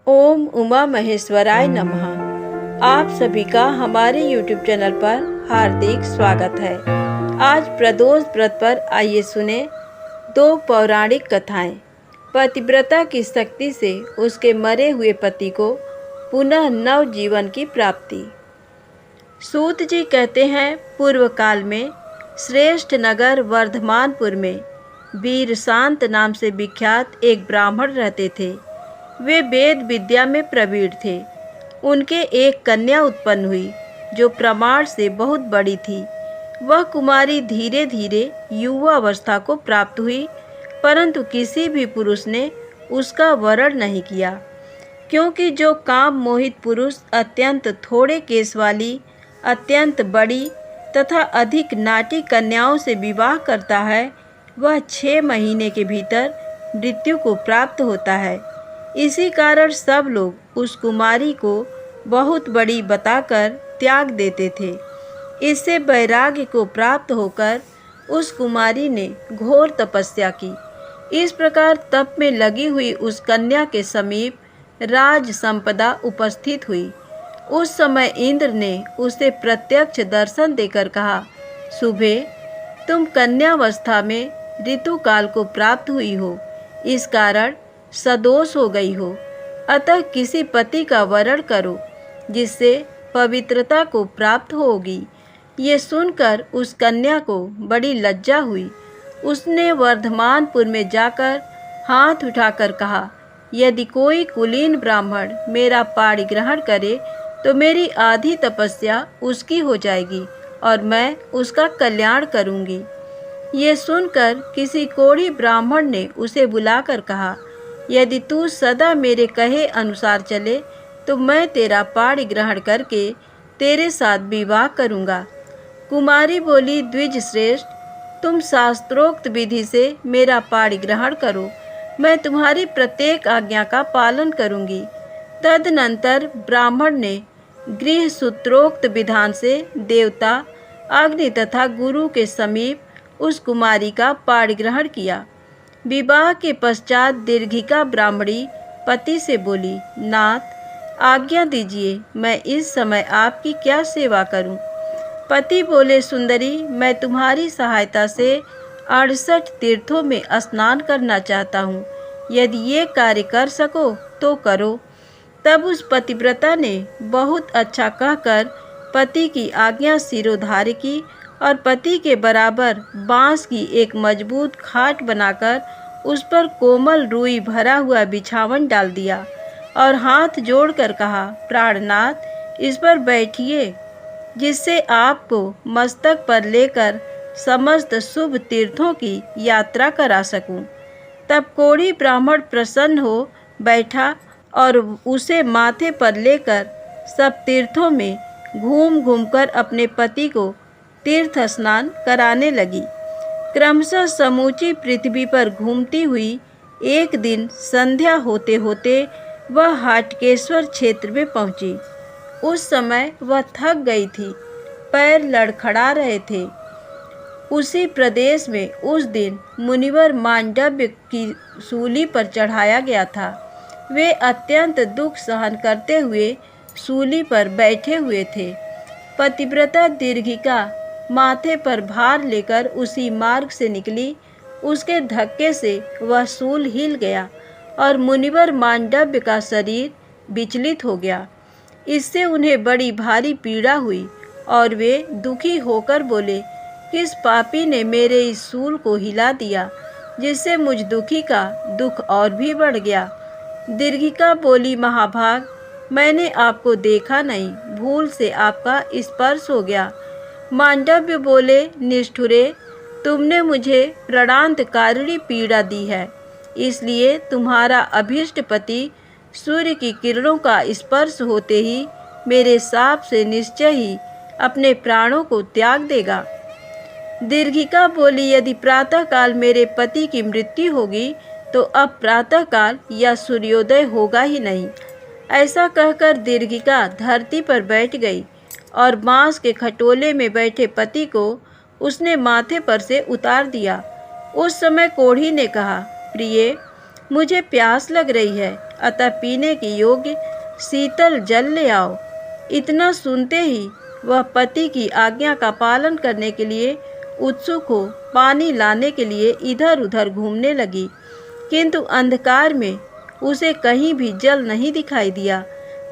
ओम उमा महेश्वराय नमः। आप सभी का हमारे YouTube चैनल पर हार्दिक स्वागत है। आज प्रदोष व्रत पर आइए सुने दो पौराणिक कथाएं। पतिव्रता की शक्ति से उसके मरे हुए पति को पुनः नव जीवन की प्राप्ति। सूत जी कहते हैं, पूर्व काल में श्रेष्ठ नगर वर्धमानपुर में वीर शांत नाम से विख्यात एक ब्राह्मण रहते थे। वे वेद विद्या में प्रवीण थे। उनके एक कन्या उत्पन्न हुई जो प्रमाण से बहुत बड़ी थी। वह कुमारी धीरे धीरे युवावस्था को प्राप्त हुई, परंतु किसी भी पुरुष ने उसका वरण नहीं किया, क्योंकि जो काम मोहित पुरुष अत्यंत थोड़े केस वाली, अत्यंत बड़ी तथा अधिक नाटी कन्याओं से विवाह करता है, वह 6 महीने के भीतर मृत्यु को प्राप्त होता है। इसी कारण सब लोग उस कुमारी को बहुत बड़ी बताकर त्याग देते थे। इससे वैराग्य को प्राप्त होकर उस कुमारी ने घोर तपस्या की। इस प्रकार तप में लगी हुई उस कन्या के समीप राज संपदा उपस्थित हुई। उस समय इंद्र ने उसे प्रत्यक्ष दर्शन देकर कहा, शुभे, तुम कन्यावस्था में ऋतुकाल को प्राप्त हुई हो, इस कारण सदोष हो गई हो, अतः किसी पति का वरण करो जिससे पवित्रता को प्राप्त होगी। ये सुनकर उस कन्या को बड़ी लज्जा हुई। उसने वर्धमानपुर में जाकर हाथ उठाकर कहा, यदि कोई कुलीन ब्राह्मण मेरा पाणी ग्रहण करे तो मेरी आधी तपस्या उसकी हो जाएगी और मैं उसका कल्याण करूंगी। ये सुनकर किसी कोढ़ी ब्राह्मण ने उसे बुलाकर कहा, यदि तू सदा मेरे कहे अनुसार चले तो मैं तेरा पाणी ग्रहण करके तेरे साथ विवाह करूँगा। कुमारी बोली, द्विज श्रेष्ठ, तुम शास्त्रोक्त विधि से मेरा पाणी ग्रहण करो, मैं तुम्हारी प्रत्येक आज्ञा का पालन करूँगी। तदनंतर ब्राह्मण ने गृह सूत्रोक्त विधान से देवता, अग्नि तथा गुरु के समीप उस कुमारी का पाणी ग्रहण किया। विवाह के पश्चात दीर्घिका ब्राह्मणी पति से बोली, नाथ, आज्ञा दीजिए, मैं इस समय आपकी क्या सेवा करूं? पति बोले, सुंदरी, मैं तुम्हारी सहायता से 68 तीर्थों में स्नान करना चाहता हूं। यदि ये कार्य कर सको तो करो। तब उस पतिव्रता ने बहुत अच्छा कहकर पति की आज्ञा सिरोधार्य की और पति के बराबर बांस की एक मजबूत खाट बनाकर उस पर कोमल रुई भरा हुआ बिछावन डाल दिया और हाथ जोड़कर कहा, प्राणनाथ, इस पर बैठिए, जिससे आपको मस्तक पर लेकर समस्त शुभ तीर्थों की यात्रा करा सकूं। तब कोढ़ी ब्राह्मण प्रसन्न हो बैठा और उसे माथे पर लेकर सब तीर्थों में घूम घूमकर अपने पति को तीर्थ स्नान कराने लगी। क्रमशः समूची पृथ्वी पर घूमती हुई एक दिन संध्या होते होते वह हाटकेश्वर क्षेत्र में पहुंची। उस समय वह थक गई थी, पैर लड़खड़ा रहे थे। उसी प्रदेश में उस दिन मुनिवर मांडव्य की सूली पर चढ़ाया गया था। वे अत्यंत दुख सहन करते हुए सूली पर बैठे हुए थे। पतिव्रता दीर्घिका माथे पर भार लेकर उसी मार्ग से निकली। उसके धक्के से वह सूल हिल गया और मुनिवर मांडव्य का शरीर विचलित हो गया। इससे उन्हें बड़ी भारी पीड़ा हुई और वे दुखी होकर बोले, किस पापी ने मेरे इस सूल को हिला दिया, जिससे मुझ दुखी का दुख और भी बढ़ गया। दीर्घिका बोली, महाभाग, मैंने आपको देखा नहीं, भूल से आपका स्पर्श हो गया। मांडव्य बोले, निष्ठुरे, तुमने मुझे प्राणांतकारिणी पीड़ा दी है, इसलिए तुम्हारा अभीष्ट पति सूर्य की किरणों का स्पर्श होते ही मेरे शाप से निश्चय ही अपने प्राणों को त्याग देगा। दीर्घिका बोली, यदि प्रातःकाल मेरे पति की मृत्यु होगी तो अब प्रातःकाल या सूर्योदय होगा ही नहीं। ऐसा कहकर दीर्घिका धरती पर बैठ गई और बांस के खटोले में बैठे पति को उसने माथे पर से उतार दिया। उस समय कोढ़ी ने कहा, प्रिय, मुझे प्यास लग रही है, अतः पीने के योग्य शीतल जल ले आओ। इतना सुनते ही वह पति की आज्ञा का पालन करने के लिए उत्सुक हो पानी लाने के लिए इधर उधर घूमने लगी, किंतु अंधकार में उसे कहीं भी जल नहीं दिखाई दिया।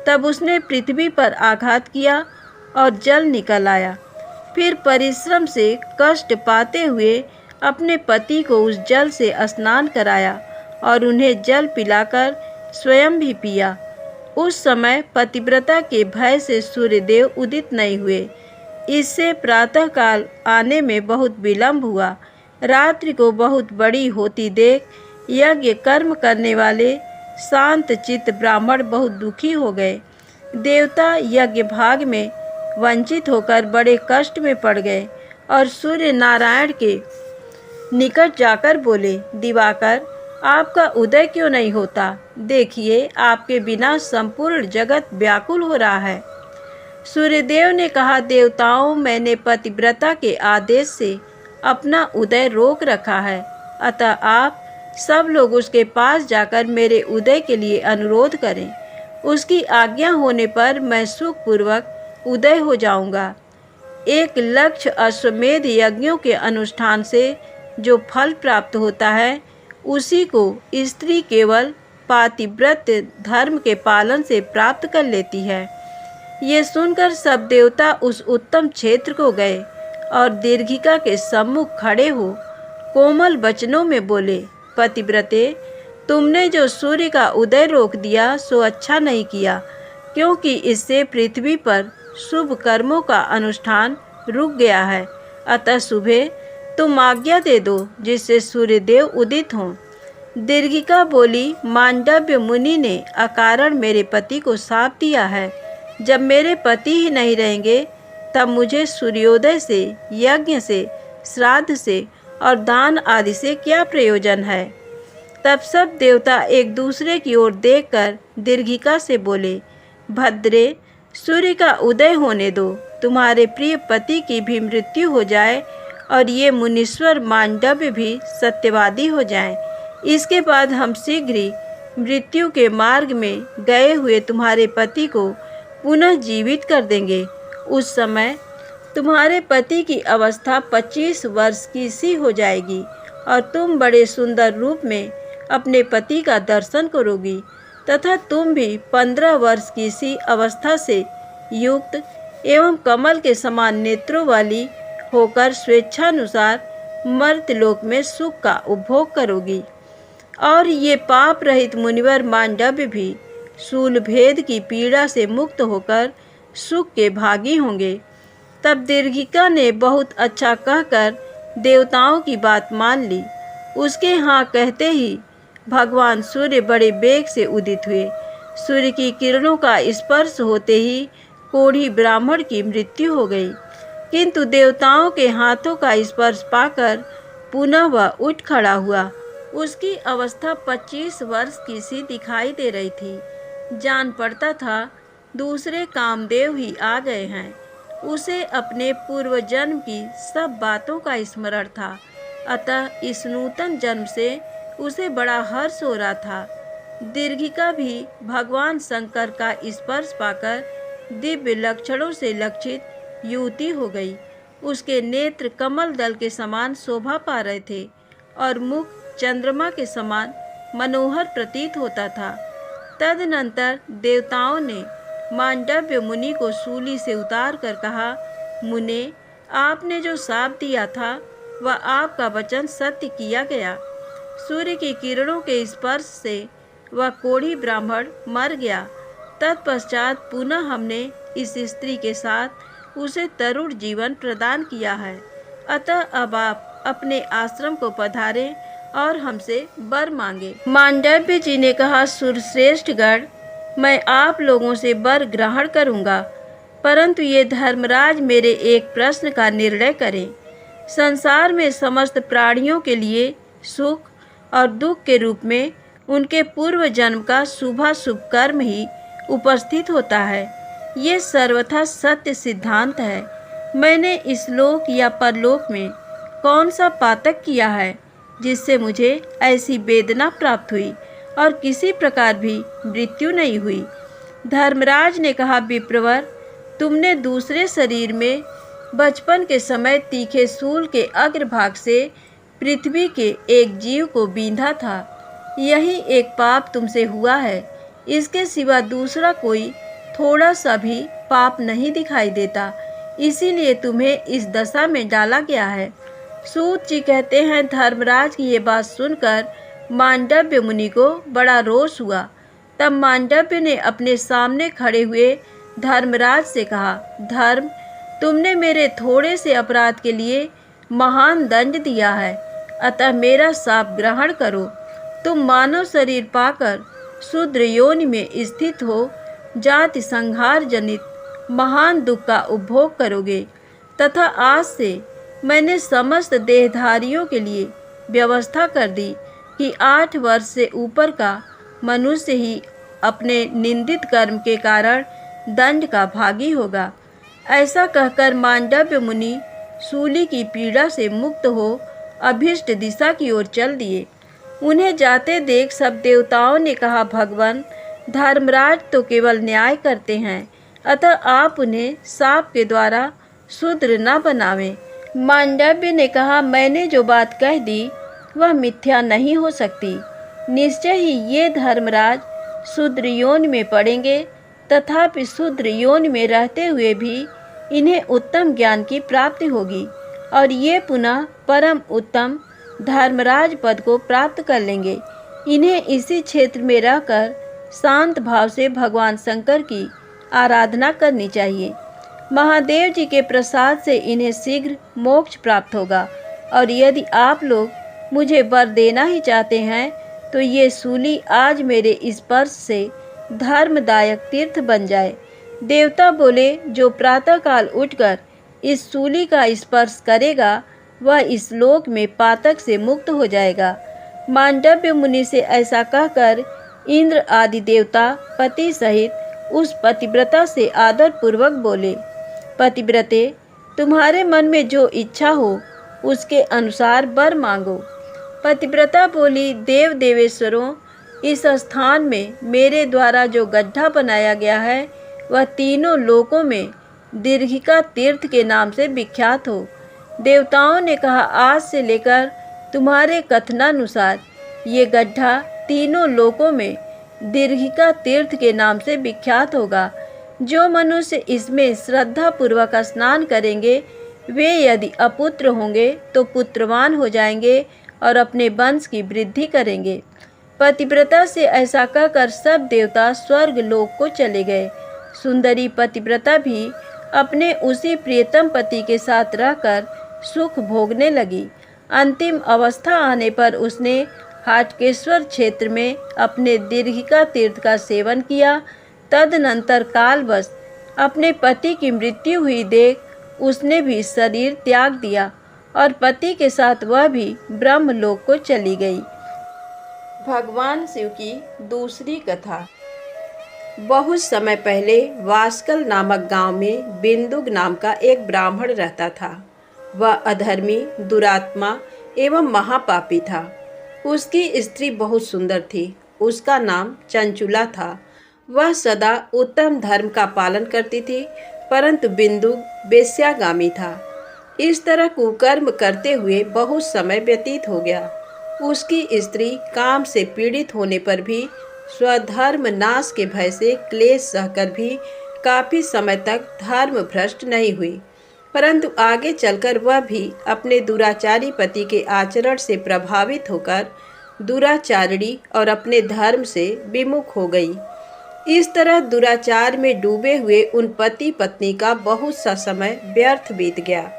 तब उसने पृथ्वी पर आघात किया और जल निकल आया। फिर परिश्रम से कष्ट पाते हुए अपने पति को उस जल से स्नान कराया और उन्हें जल पिलाकर स्वयं भी पिया। उस समय पतिव्रता के भय से सूर्यदेव उदित नहीं हुए। इससे प्रातःकाल आने में बहुत विलंब हुआ। रात्रि को बहुत बड़ी होती देख यज्ञ कर्म करने वाले शांत चित्त ब्राह्मण बहुत दुखी हो गए। देवता यज्ञ भाग में वंचित होकर बड़े कष्ट में पड़ गए और सूर्य नारायण के निकट जाकर बोले, दिवाकर, आपका उदय क्यों नहीं होता? देखिए, आपके बिना संपूर्ण जगत व्याकुल हो रहा है। सूर्यदेव ने कहा, देवताओं, मैंने पतिव्रता के आदेश से अपना उदय रोक रखा है, अतः आप सब लोग उसके पास जाकर मेरे उदय के लिए अनुरोध करें। उसकी आज्ञा होने पर मैं सुखपूर्वक उदय हो जाऊंगा। एक लक्ष्य अश्वमेध यज्ञों के अनुष्ठान से जो फल प्राप्त होता है, उसी को स्त्री केवल पातिव्रत धर्म के पालन से प्राप्त कर लेती है। ये सुनकर सब देवता उस उत्तम क्षेत्र को गए और दीर्घिका के सम्मुख खड़े हो कोमल वचनों में बोले, पतिव्रते, तुमने जो सूर्य का उदय रोक दिया सो अच्छा नहीं किया, क्योंकि इससे पृथ्वी पर शुभ कर्मों का अनुष्ठान रुक गया है। अतः सुबह तुम आज्ञा दे दो जिससे सूर्यदेव उदित हों। दीर्घिका बोली, मांडव्य मुनि ने अकारण मेरे पति को शाप दिया है। जब मेरे पति ही नहीं रहेंगे तब मुझे सूर्योदय से, यज्ञ से, श्राद्ध से और दान आदि से क्या प्रयोजन है? तब सब देवता एक दूसरे की ओर देखकर दीर्घिका से बोले, भद्रे, सूर्य का उदय होने दो, तुम्हारे प्रिय पति की भी मृत्यु हो जाए और ये मुनीश्वर मांडव्य भी सत्यवादी हो जाएं। इसके बाद हम शीघ्र ही मृत्यु के मार्ग में गए हुए तुम्हारे पति को पुनः जीवित कर देंगे। उस समय तुम्हारे पति की अवस्था 25 वर्ष की सी हो जाएगी और तुम बड़े सुंदर रूप में अपने पति का दर्शन करोगी तथा तुम भी 15 वर्ष की सी अवस्था से युक्त एवं कमल के समान नेत्रों वाली होकर स्वेच्छानुसार मर्त्यलोक में सुख का उपभोग करोगी। और ये पाप रहित मुनिवर मांडव्य भी शूल भेद की पीड़ा से मुक्त होकर सुख के भागी होंगे। तब दीर्घिका ने बहुत अच्छा कहकर देवताओं की बात मान ली। उसके हाँ कहते ही भगवान सूर्य बड़े वेग से उदित हुए। सूर्य की किरणों का स्पर्श होते ही कोढ़ी ब्राह्मण की मृत्यु हो गई, किंतु देवताओं के हाथों का स्पर्श पाकर पुनः वह उठ खड़ा हुआ। उसकी अवस्था 25 वर्ष की सी दिखाई दे रही थी। जान पड़ता था दूसरे कामदेव ही आ गए हैं। उसे अपने पूर्व जन्म की सब बातों का स्मरण था, अतः इस नूतन जन्म से उसे बड़ा हर्ष हो रहा था। दीर्घिका भी भगवान शंकर का स्पर्श पाकर दिव्य लक्षणों से लक्षित युवती हो गई। उसके नेत्र कमल दल के समान शोभा पा रहे थे और मुख चंद्रमा के समान मनोहर प्रतीत होता था। तदनंतर देवताओं ने मांडव्य मुनि को सूली से उतार कर कहा, मुने, आपने जो शाप दिया था वह आपका वचन सत्य किया गया। सूर्य की किरणों के स्पर्श से वह कोढ़ी ब्राह्मण मर गया। तत्पश्चात पुनः हमने इस स्त्री के साथ उसे तरुण जीवन प्रदान किया है। अतः अब आप अपने आश्रम को पधारें और हमसे वर मांगे। मांडव्य जी ने कहा, सुरश्रेष्ठ गण, मैं आप लोगों से वर ग्रहण करूंगा, परंतु ये धर्मराज मेरे एक प्रश्न का निर्णय करें। संसार में समस्त प्राणियों के लिए सुख और दुख के रूप में उनके पूर्व जन्म का शुभाशुभ कर्म ही उपस्थित होता है। ये सर्वथा सत्य सिद्धांत है। मैंने इस लोक या परलोक में कौन सा पातक किया है जिससे मुझे ऐसी वेदना प्राप्त हुई और किसी प्रकार भी मृत्यु नहीं हुई। धर्मराज ने कहा, विप्रवर, तुमने दूसरे शरीर में बचपन के समय तीखे शूल के अग्रभाग से पृथ्वी के एक जीव को बींधा था। यही एक पाप तुमसे हुआ है। इसके सिवा दूसरा कोई थोड़ा सा भी पाप नहीं दिखाई देता, इसीलिए तुम्हें इस दशा में डाला गया है। सूत जी कहते हैं, धर्मराज की ये बात सुनकर मांडव्य मुनि को बड़ा रोष हुआ। तब मांडव्य ने अपने सामने खड़े हुए धर्मराज से कहा, धर्म, तुमने मेरे थोड़े से अपराध के लिए महान दंड दिया है, अतः मेरा शाप ग्रहण करो। तुम मानव शरीर पाकर शूद्र योनि में स्थित हो जाति संहार जनित महान दुख का उपभोग करोगे, तथा आज से मैंने समस्त देहधारियों के लिए व्यवस्था कर दी कि 8 वर्ष से ऊपर का मनुष्य ही अपने निंदित कर्म के कारण दंड का भागी होगा। ऐसा कहकर मांडव्य मुनि शूली की पीड़ा से मुक्त हो अभीष्ट दिशा की ओर चल दिए। उन्हें जाते देख सब देवताओं ने कहा, भगवान, धर्मराज तो केवल न्याय करते हैं, अतः आप उन्हें शाप के द्वारा शूद्र न बनावें। मांडव्य ने कहा, मैंने जो बात कह दी वह मिथ्या नहीं हो सकती। निश्चय ही ये धर्मराज शूद्र योनि में पड़ेंगे, तथापि शूद्र योनि में रहते हुए भी इन्हें उत्तम ज्ञान की प्राप्ति होगी और ये पुनः परम उत्तम धर्मराज पद को प्राप्त कर लेंगे। इन्हें इसी क्षेत्र में रहकर शांत भाव से भगवान शंकर की आराधना करनी चाहिए। महादेव जी के प्रसाद से इन्हें शीघ्र मोक्ष प्राप्त होगा। और यदि आप लोग मुझे वर देना ही चाहते हैं तो ये शूली आज मेरे स्पर्श से धर्मदायक तीर्थ बन जाए। देवता बोले, जो प्रातःकाल उठकर इस शूली का स्पर्श करेगा वह इस लोक में पातक से मुक्त हो जाएगा। मांडव्य मुनि से ऐसा कहकर इंद्र आदि देवता पति सहित उस पतिव्रता से आदर पूर्वक बोले, पतिव्रते, तुम्हारे मन में जो इच्छा हो उसके अनुसार वर मांगो। पतिव्रता बोली, देव देवेश्वरों, इस स्थान में मेरे द्वारा जो गड्ढा बनाया गया है वह तीनों लोकों में दीर्घिका तीर्थ के नाम से विख्यात हो। देवताओं ने कहा, आज से लेकर तुम्हारे कथनानुसार ये गड्ढा तीनों लोकों में दीर्घिका तीर्थ के नाम से विख्यात होगा। जो मनुष्य इसमें श्रद्धा पूर्वक स्नान करेंगे वे यदि अपुत्र होंगे तो पुत्रवान हो जाएंगे और अपने वंश की वृद्धि करेंगे। पतिव्रता से ऐसा कहकर सब देवता स्वर्ग लोक को चले गए। सुंदरी पतिव्रता भी अपने उसी प्रियतम पति के साथ रहकर सुख भोगने लगी। अंतिम अवस्था आने पर उसने हाटकेश्वर क्षेत्र में अपने दीर्घिका तीर्थ का सेवन किया। तदनंतर कालवश अपने पति की मृत्यु हुई देख उसने भी शरीर त्याग दिया और पति के साथ वह भी ब्रह्मलोक को चली गई। भगवान शिव की दूसरी कथा। बहुत समय पहले वास्कल नामक गांव में बिंदुक नाम का एक ब्राह्मण रहता था। वह अधर्मी, दुरात्मा एवं महापापी था। उसकी स्त्री बहुत सुंदर थी। उसका नाम चंचुला था। वह सदा उत्तम धर्म का पालन करती थी, परंतु बिंदुक वेश्यागामी था। इस तरह कुकर्म करते हुए बहुत समय व्यतीत हो गया। उसकी स्त्री काम से पीड़ित होने पर भी स्वधर्म नाश के भय से क्लेश सहकर भी काफी समय तक धर्म भ्रष्ट नहीं हुई, परंतु आगे चलकर वह भी अपने दुराचारी पति के आचरण से प्रभावित होकर दुराचारिणी और अपने धर्म से विमुख हो गई। इस तरह दुराचार में डूबे हुए उन पति पत्नी का बहुत सा समय व्यर्थ बीत गया।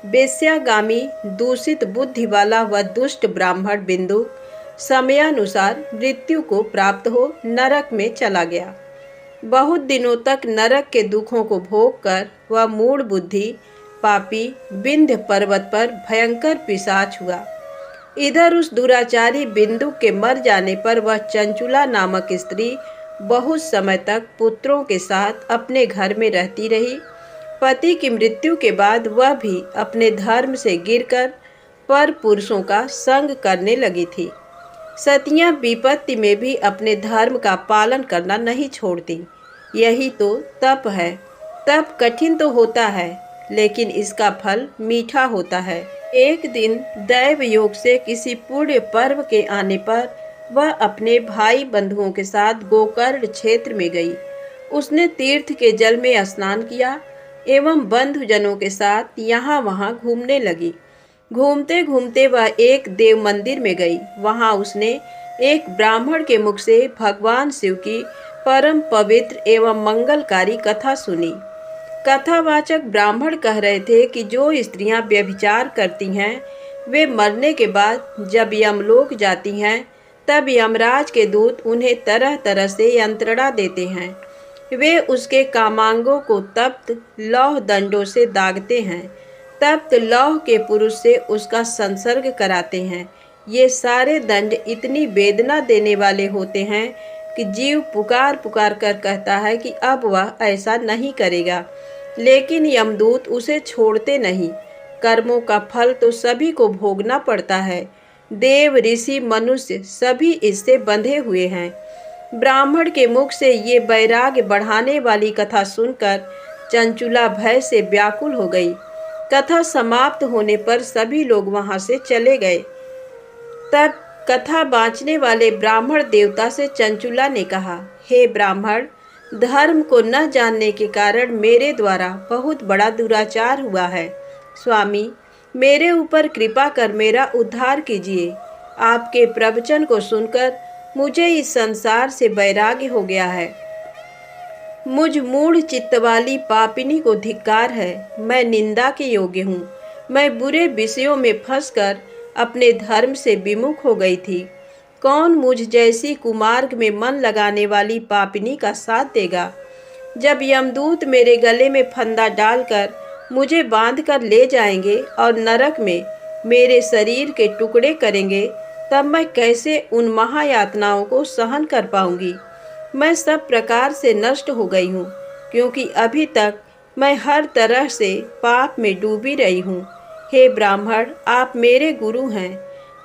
वेश्यागामी दूषित बुद्धि वाला वह दुष्ट ब्राह्मण बिंदुक समयानुसार मृत्यु को प्राप्त हो नरक में चला गया। बहुत दिनों तक नरक के दुखों को भोग कर वह मूढ़ बुद्धि पापी विंध्य पर्वत पर भयंकर पिशाच हुआ। इधर उस दुराचारी बिंदुक के मर जाने पर वह चंचुला नामक स्त्री बहुत समय तक पुत्रों के साथ अपने घर में रहती रही। पति की मृत्यु के बाद वह भी अपने धर्म से गिरकर पर पुरुषों का संग करने लगी थी। सतियां विपत्ति में भी अपने धर्म का पालन करना नहीं छोड़ती। यही तो तप है। तप कठिन तो होता है, लेकिन इसका फल मीठा होता है। एक दिन दैव योग से किसी पुण्य पर्व के आने पर वह अपने भाई बंधुओं के साथ गोकर्ण क्षेत्र में गई। उसने तीर्थ के जल में स्नान किया एवं बंधुजनों के साथ यहाँ वहाँ घूमने लगी। घूमते घूमते वह एक देव मंदिर में गई। वहाँ उसने एक ब्राह्मण के मुख से भगवान शिव की परम पवित्र एवं मंगलकारी कथा सुनी। कथावाचक ब्राह्मण कह रहे थे कि जो स्त्रियां व्यभिचार करती हैं वे मरने के बाद जब यमलोक जाती हैं तब यमराज के दूत उन्हें तरह तरह से यंत्रणा देते हैं। वे उसके कामांगों को तप्त लौह दंडों से दागते हैं। तप्त लौह के पुरुष से उसका संसर्ग कराते हैं। ये सारे दंड इतनी वेदना देने वाले होते हैं कि जीव पुकार पुकार कर कहता है कि अब वह ऐसा नहीं करेगा, लेकिन यमदूत उसे छोड़ते नहीं। कर्मों का फल तो सभी को भोगना पड़ता है। देव, ऋषि, मनुष्य सभी इससे बंधे हुए हैं। ब्राह्मण के मुख से ये वैराग्य बढ़ाने वाली कथा सुनकर चंचुला भय से व्याकुल हो गई। कथा समाप्त होने पर सभी लोग वहां से चले गए। तब कथा बाँचने वाले ब्राह्मण देवता से चंचुला ने कहा, हे ब्राह्मण, धर्म को न जानने के कारण मेरे द्वारा बहुत बड़ा दुराचार हुआ है। स्वामी, मेरे ऊपर कृपा कर मेरा उद्धार कीजिए। आपके प्रवचन को सुनकर मुझे इस संसार से वैराग्य हो गया है। मुझ मूढ़ चित्त वाली पापिनी को धिक्कार है। मैं निंदा के योग्य हूँ। मैं बुरे विषयों में फंसकर अपने धर्म से विमुख हो गई थी। कौन मुझ जैसी कुमार्ग में मन लगाने वाली पापिनी का साथ देगा? जब यमदूत मेरे गले में फंदा डालकर मुझे बांधकर ले जाएंगे और नरक में मेरे शरीर के टुकड़े करेंगे, तब मैं कैसे उन महायातनाओं को सहन कर पाऊंगी? मैं सब प्रकार से नष्ट हो गई हूँ, क्योंकि अभी तक मैं हर तरह से पाप में डूबी रही हूँ। हे ब्राह्मण, आप मेरे गुरु हैं।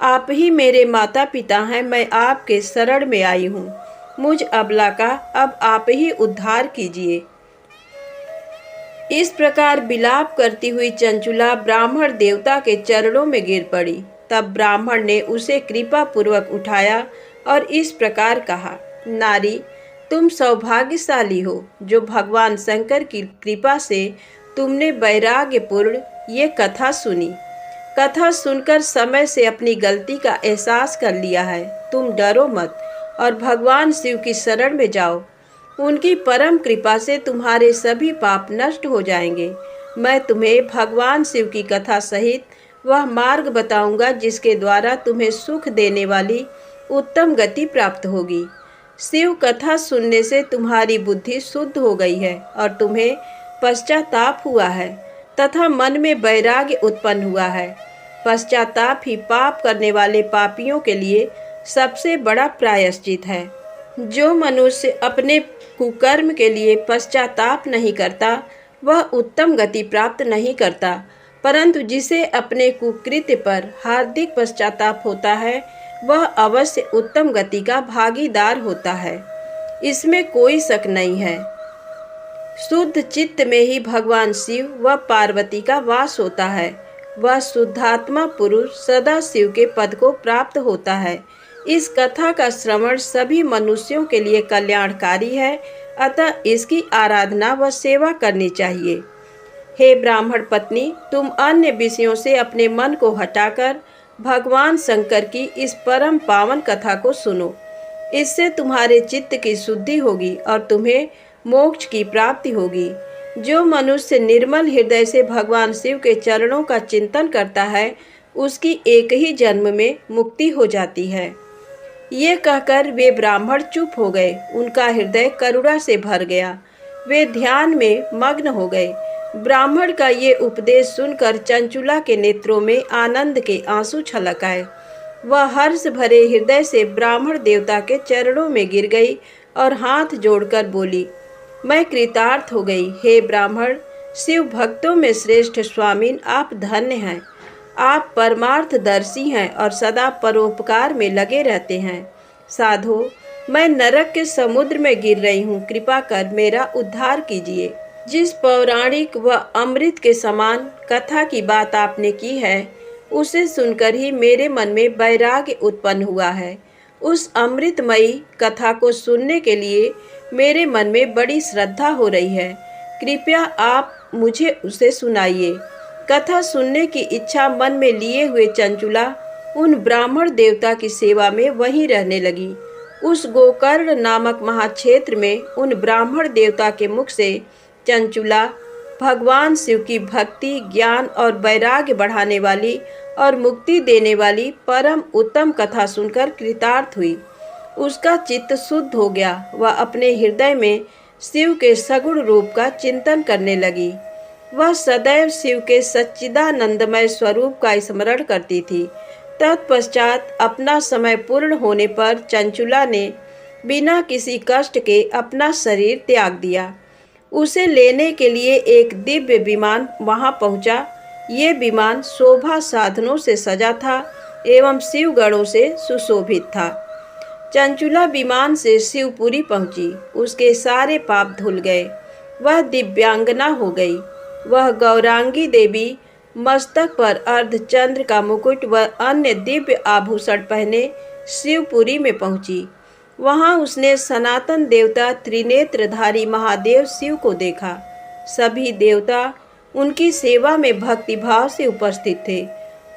आप ही मेरे माता पिता हैं। मैं आपके शरण में आई हूँ। मुझ अबला का अब आप ही उद्धार कीजिए। इस प्रकार विलाप करती हुई चंचुला ब्राह्मण देवता के चरणों में गिर पड़ी। तब ब्राह्मण ने उसे कृपा पूर्वक उठाया और इस प्रकार कहा, नारी, तुम सौभाग्यशाली हो जो भगवान शंकर की कृपा से तुमने वैराग्यपूर्ण ये कथा सुनी। कथा सुनकर समय से अपनी गलती का एहसास कर लिया है। तुम डरो मत और भगवान शिव की शरण में जाओ। उनकी परम कृपा से तुम्हारे सभी पाप नष्ट हो जाएंगे। मैं तुम्हें भगवान शिव की कथा सहित वह मार्ग बताऊंगा जिसके द्वारा तुम्हें सुख देने वाली उत्तम गति प्राप्त होगी। शिव कथा सुनने से तुम्हारी बुद्धि शुद्ध हो गई है और तुम्हें पश्चाताप हुआ है तथा मन में वैराग्य उत्पन्न हुआ है। पश्चाताप ही पाप करने वाले पापियों के लिए सबसे बड़ा प्रायश्चित है। जो मनुष्य अपने कुकर्म के लिए पश्चाताप नहीं करता वह उत्तम गति प्राप्त नहीं करता, परंतु जिसे अपने कुकृत्य पर हार्दिक पश्चाताप होता है वह अवश्य उत्तम गति का भागीदार होता है। इसमें कोई शक नहीं है। शुद्ध चित्त में ही भगवान शिव व पार्वती का वास होता है। वह शुद्धात्मा पुरुष सदा शिव के पद को प्राप्त होता है। इस कथा का श्रवण सभी मनुष्यों के लिए कल्याणकारी है, अतः इसकी आराधना व सेवा करनी चाहिए। हे ब्राह्मण पत्नी, तुम अन्य विषयों से अपने मन को हटाकर भगवान शंकर की इस परम पावन कथा को सुनो। इससे तुम्हारे चित्त की शुद्धि होगी और तुम्हें मोक्ष की प्राप्ति होगी। जो मनुष्य निर्मल हृदय से भगवान शिव के चरणों का चिंतन करता है उसकी एक ही जन्म में मुक्ति हो जाती है। ये कहकर वे ब्राह्मण चुप हो गए। उनका हृदय करुणा से भर गया। वे ध्यान में मग्न हो गए। ब्राह्मण का ये उपदेश सुनकर चंचुला के नेत्रों में आनंद के आंसू छलक आए। वह हर्ष भरे हृदय से ब्राह्मण देवता के चरणों में गिर गई और हाथ जोड़कर बोली, मैं कृतार्थ हो गई। हे ब्राह्मण, शिव भक्तों में श्रेष्ठ स्वामीन, आप धन्य हैं। आप परमार्थदर्शी हैं और सदा परोपकार में लगे रहते हैं। साधो, मैं नरक के समुद्र में गिर रही हूँ, कृपा कर मेरा उद्धार कीजिए। जिस पौराणिक व अमृत के समान कथा की बात आपने की है, उसे सुनकर ही मेरे मन में वैराग्य उत्पन्न हुआ है। उस अमृतमयी कथा को सुनने के लिए मेरे मन में बड़ी श्रद्धा हो रही है। कृपया आप मुझे उसे सुनाइए। कथा सुनने की इच्छा मन में लिए हुए चंचुला उन ब्राह्मण देवता की सेवा में वहीं रहने लगी। उस गोकर्ण नामक महाक्षेत्र में उन ब्राह्मण देवता के मुख से चंचुला भगवान शिव की भक्ति, ज्ञान और वैराग्य बढ़ाने वाली और मुक्ति देने वाली परम उत्तम कथा सुनकर कृतार्थ हुई। उसका चित्त शुद्ध हो गया। वह अपने हृदय में शिव के सगुण रूप का चिंतन करने लगी। वह सदैव शिव के सच्चिदानंदमय स्वरूप का स्मरण करती थी। तत्पश्चात अपना समय पूर्ण होने पर चंचुला ने बिना किसी कष्ट के अपना शरीर त्याग दिया। उसे लेने के लिए एक दिव्य विमान वहां पहुंचा। ये विमान शोभा साधनों से सजा था एवं शिवगणों से सुशोभित था। चंचुला विमान से शिवपुरी पहुंची। उसके सारे पाप धुल गए। वह दिव्यांगना हो गई। वह गौरांगी देवी मस्तक पर अर्धचंद्र का मुकुट व अन्य दिव्य आभूषण पहने शिवपुरी में पहुंची। वहां उसने सनातन देवता त्रिनेत्रधारी महादेव शिव को देखा। सभी देवता उनकी सेवा में भक्तिभाव से उपस्थित थे।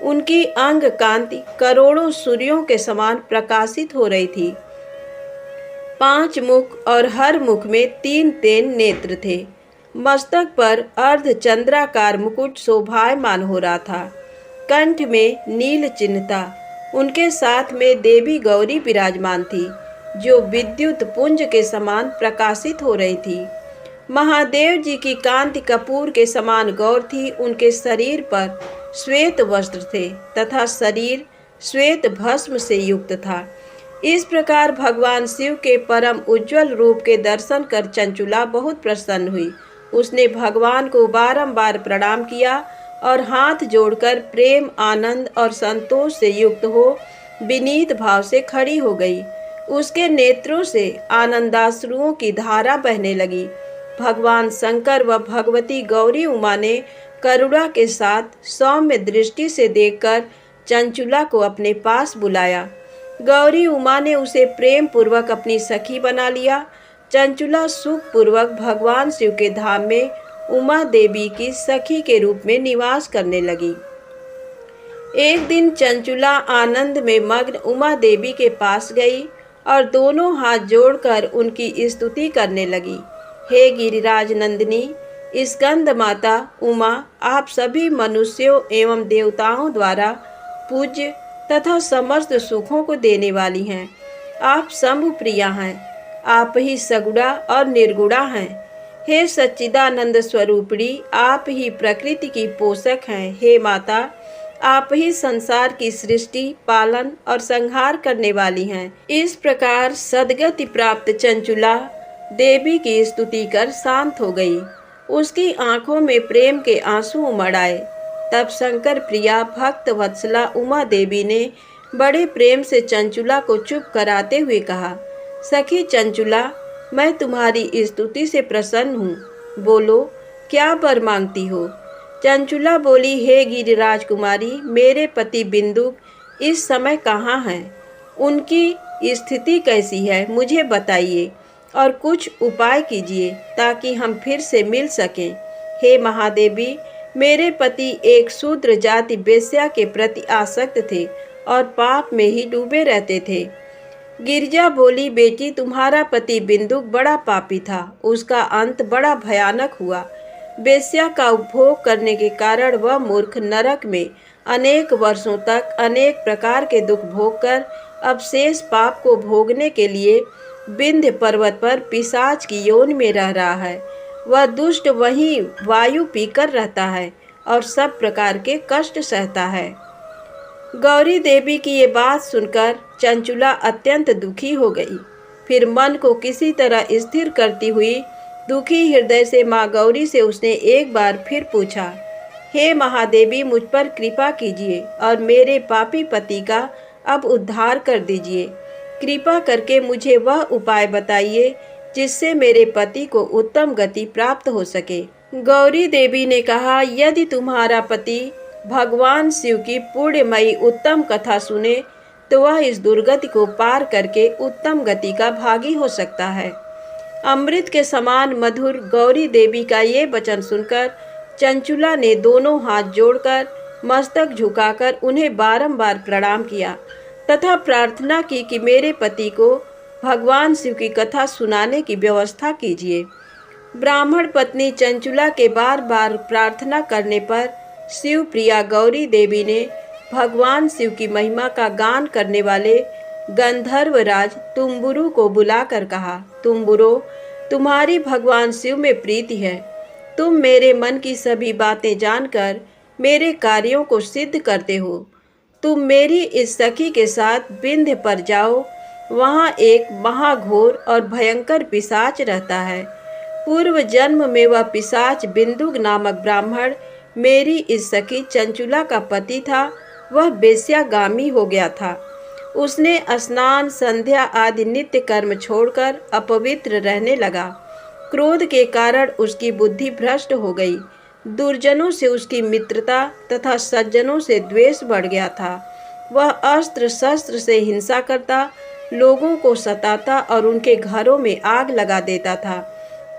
उनकी अंग कांति करोड़ों सूर्यों के समान प्रकाशित हो रही थी। 5 मुख और हर मुख में 3 नेत्र थे। मस्तक पर अर्धचंद्राकार मुकुट शोभायमान हो रहा था। कंठ में नील चिन्ह था। उनके साथ में देवी गौरी विराजमान थी, जो विद्युत पुंज के समान प्रकाशित हो रही थी। महादेव जी की कांति कपूर के समान गौर थी। उनके शरीर पर श्वेत वस्त्र थे तथा शरीर श्वेत भस्म से युक्त था। इस प्रकार भगवान शिव के परम उज्जवल रूप के दर्शन कर चंचुला बहुत प्रसन्न हुई। उसने भगवान को बारंबार प्रणाम किया और हाथ जोड़कर प्रेम, आनंद और संतोष से युक्त हो विनीत भाव से खड़ी हो गई। उसके नेत्रों से आनंदाश्रुओं की धारा बहने लगी। भगवान शंकर व भगवती गौरी उमा ने करुणा के साथ सौम्य दृष्टि से देखकर चंचुला को अपने पास बुलाया। गौरी उमा ने उसे प्रेम पूर्वक अपनी सखी बना लिया। चंचुला सुख पूर्वक भगवान शिव के धाम में उमा देवी की सखी के रूप में निवास करने लगी। एक दिन चंचुला आनंद में मग्न उमा देवी के पास गई और दोनों हाथ जोड़कर उनकी स्तुति करने लगी। हे गिरिराज नंदिनी, स्कंद माता उमा, आप सभी मनुष्यों एवं देवताओं द्वारा पूज्य तथा समस्त सुखों को देने वाली हैं। आप शंभु प्रिया हैं। आप ही सगुणा और निर्गुणा हैं। हे सच्चिदानंद स्वरूपिणी, आप ही प्रकृति की पोषक हैं। हे माता, आप ही संसार की सृष्टि, पालन और संहार करने वाली हैं। इस प्रकार सद्गति प्राप्त चंचुला देवी की स्तुति कर शांत हो गई। उसकी आंखों में प्रेम के आंसू उमड़ आए। तब शंकर प्रिया भक्त वत्सला उमा देवी ने बड़े प्रेम से चंचुला को चुप कराते हुए कहा, सखी चंचुला, मैं तुम्हारी स्तुति से प्रसन्न हूँ। बोलो, क्या वर मांगती हो? चंचुला बोली, हे गिरिराज कुमारी, मेरे पति बिंदुक इस समय कहाँ हैं? उनकी स्थिति कैसी है, मुझे बताइए और कुछ उपाय कीजिए ताकि हम फिर से मिल सकें। हे महादेवी, मेरे पति एक शूद्र जाति वेश्या के प्रति आसक्त थे और पाप में ही डूबे रहते थे। गिरिजा बोली, बेटी, तुम्हारा पति बिंदुक बड़ा पापी था। उसका अंत बड़ा भयानक हुआ। वेश्या का उपभोग करने के कारण वह मूर्ख नरक में अनेक वर्षों तक अनेक प्रकार के दुख भोगकर अब शेष पाप को भोगने के लिए विंध्य पर्वत पर पिशाच की योनि में रह रहा है। वह दुष्ट वहीं वायु पीकर रहता है और सब प्रकार के कष्ट सहता है। गौरी देवी की ये बात सुनकर चंचुला अत्यंत दुखी हो गई। फिर मन को किसी तरह स्थिर करती हुई दुखी हृदय से माँ गौरी से उसने एक बार फिर पूछा, हे महादेवी, मुझ पर कृपा कीजिए और मेरे पापी पति का अब उद्धार कर दीजिए। कृपा करके मुझे वह उपाय बताइए जिससे मेरे पति को उत्तम गति प्राप्त हो सके। गौरी देवी ने कहा, यदि तुम्हारा पति भगवान शिव की पुण्यमयी उत्तम कथा सुने तो वह इस दुर्गति को पार करके उत्तम गति का भागी हो सकता है। अमृत के समान मधुर गौरी देवी का ये वचन सुनकर चंचुला ने दोनों हाथ जोड़कर मस्तक झुकाकर उन्हें बारंबार प्रणाम किया तथा प्रार्थना की कि मेरे पति को भगवान शिव की कथा सुनाने की व्यवस्था कीजिए। ब्राह्मण पत्नी चंचुला के बार बार प्रार्थना करने पर शिव प्रिया गौरी देवी ने भगवान शिव की महिमा का गान करने वाले गंधर्वराज तुम्बुरु को बुलाकर कहा, तुम्बुरो, तुम्हारी भगवान शिव में प्रीति है। तुम मेरे मन की सभी बातें जानकर मेरे कार्यों को सिद्ध करते हो। तुम मेरी इस सखी के साथ विंध्य पर जाओ, वहाँ एक महाघोर और भयंकर पिशाच रहता है। पूर्व जन्म में वह पिशाच बिंदुक नामक ब्राह्मण मेरी इस सखी चंचुला का पति था। वह वेश्यागामी हो गया था। उसने स्नान, संध्या आदि नित्य कर्म छोड़कर अपवित्र रहने लगा। क्रोध के कारण उसकी बुद्धि भ्रष्ट हो गई। दुर्जनों से उसकी मित्रता तथा सज्जनों से द्वेष बढ़ गया था। वह अस्त्र शस्त्र से हिंसा करता, लोगों को सताता और उनके घरों में आग लगा देता था।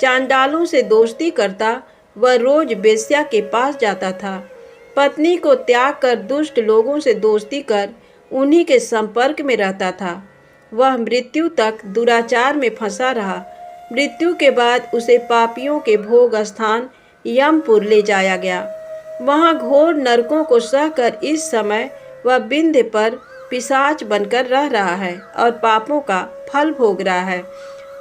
चांडालों से दोस्ती करता, वह रोज वेश्या के पास जाता था। पत्नी को त्याग कर दुष्ट लोगों से दोस्ती कर उन्हीं के संपर्क में रहता था। वह मृत्यु तक दुराचार में फंसा रहा। मृत्यु के बाद उसे पापियों के भोग स्थान यमपुर ले जाया गया। वहाँ घोर नरकों को सहकर इस समय वह विंध्य पर पिशाच बनकर रह रहा है और पापों का फल भोग रहा है।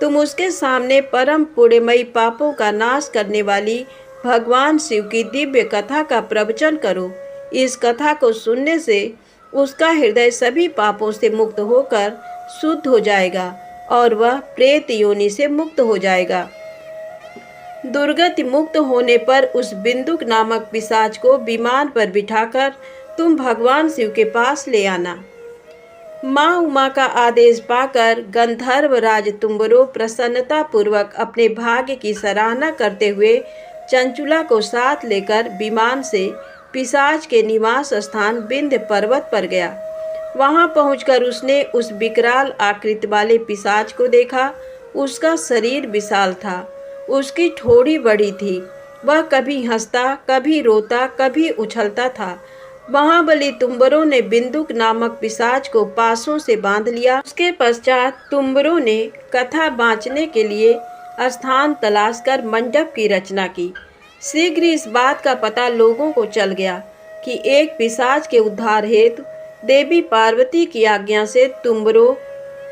तुम उसके सामने परम पुण्यमयी पापों का नाश करने वाली भगवान शिव की दिव्य कथा का प्रवचन करो। इस कथा को सुनने से उसका हृदय सभी पापों से मुक्त होकर शुद्ध हो जाएगा और वह प्रेत योनि से मुक्त हो जाएगा। दुर्गति मुक्त होने पर उस बिंदुक नामक पिशाच को विमान पर बिठाकर तुम भगवान शिव के पास ले आना। माँ उमा का आदेश पाकर गंधर्वराज तुम्बरो प्रसन्नता पूर्वक अपने भाग्य की सराहना करते हुए चंचुला को साथ लेकर विमान से पिशाच के निवास स्थान विंध्य पर्वत पर गया। वहां पहुंचकर उसने उस विकराल आकृति वाले पिशाच को देखा। उसका शरीर विशाल था, उसकी ठोड़ी बड़ी थी। वह कभी हंसता, कभी रोता, कभी उछलता था। महाबली तुम्बरों ने बिंदुक नामक पिशाच को पासों से बांध लिया। उसके पश्चात तुम्बरों ने कथा बाँचने के लिए स्थान तलाश कर मंडप की रचना की। शीघ्र इस बात का पता लोगों को चल गया कि एक पिशाच के उद्धार हेतु देवी पार्वती की आज्ञा से तुम्बरो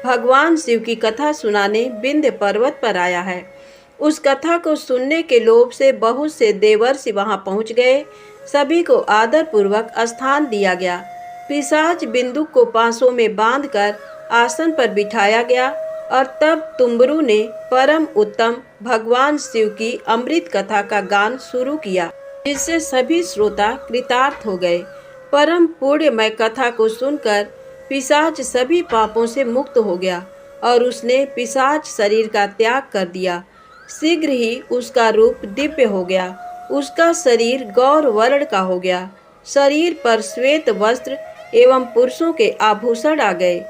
भगवान शिव की कथा सुनाने विंध्य पर्वत पर आया है। उस कथा को सुनने के लोभ से बहुत से देवर्षि वहां पहुंच गए। सभी को आदर पूर्वक स्थान दिया गया। पिशाच बिंदुक को पासों में बांधकर आसन पर बिठाया गया और तब तुम्बरू ने परम उत्तम भगवान शिव की अमृत कथा का गान शुरू किया, जिससे सभी श्रोता कृतार्थ हो गए। परम पुण्यमय कथा को सुनकर पिशाच सभी पापों से मुक्त हो गया और उसने पिशाच शरीर का त्याग कर दिया। शीघ्र ही उसका रूप दिव्य हो गया। उसका शरीर गौर वर्ण का हो गया। शरीर पर श्वेत वस्त्र एवं पुरुषों के आभूषण आ गए।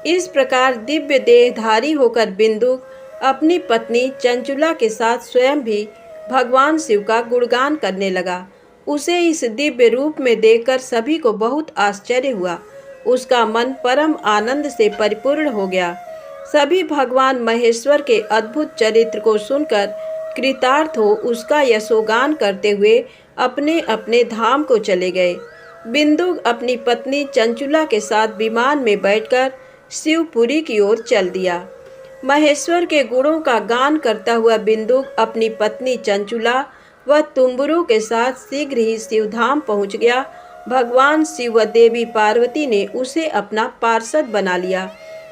इस प्रकार दिव्य देहधारी होकर बिंदुक अपनी पत्नी चंचुला के साथ स्वयं भी भगवान शिव का गुणगान करने लगा। उसे इस दिव्य रूप में देखकर सभी को बहुत आश्चर्य हुआ। उसका मन परम आनंद से परिपूर्ण हो गया। सभी भगवान महेश्वर के अद्भुत चरित्र को सुनकर कृतार्थ हो उसका यशोगान करते हुए अपने अपने धाम को चले गए। बिंदुक अपनी पत्नी चंचुला के साथ विमान में बैठकर शिवपुरी की ओर चल दिया। महेश्वर के गुणों का गान करता हुआ बिंदुक अपनी पत्नी चंचुला व तुम्बरू के साथ शीघ्र ही शिवधाम पहुंच गया। भगवान शिव व देवी पार्वती ने उसे अपना पार्षद बना लिया।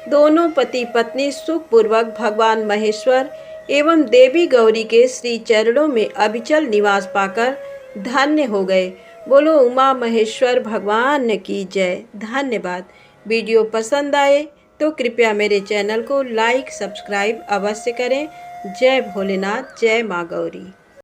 दोनों पति पत्नी सुखपूर्वक भगवान महेश्वर एवं देवी गौरी के श्री चरणों में अविचल निवास पाकर धन्य हो गए। बोलो उमा महेश्वर भगवान की जय। धन्यवाद। वीडियो पसंद आए तो कृपया मेरे चैनल को लाइक सब्सक्राइब अवश्य करें। जय भोलेनाथ, जय माँ गौरी।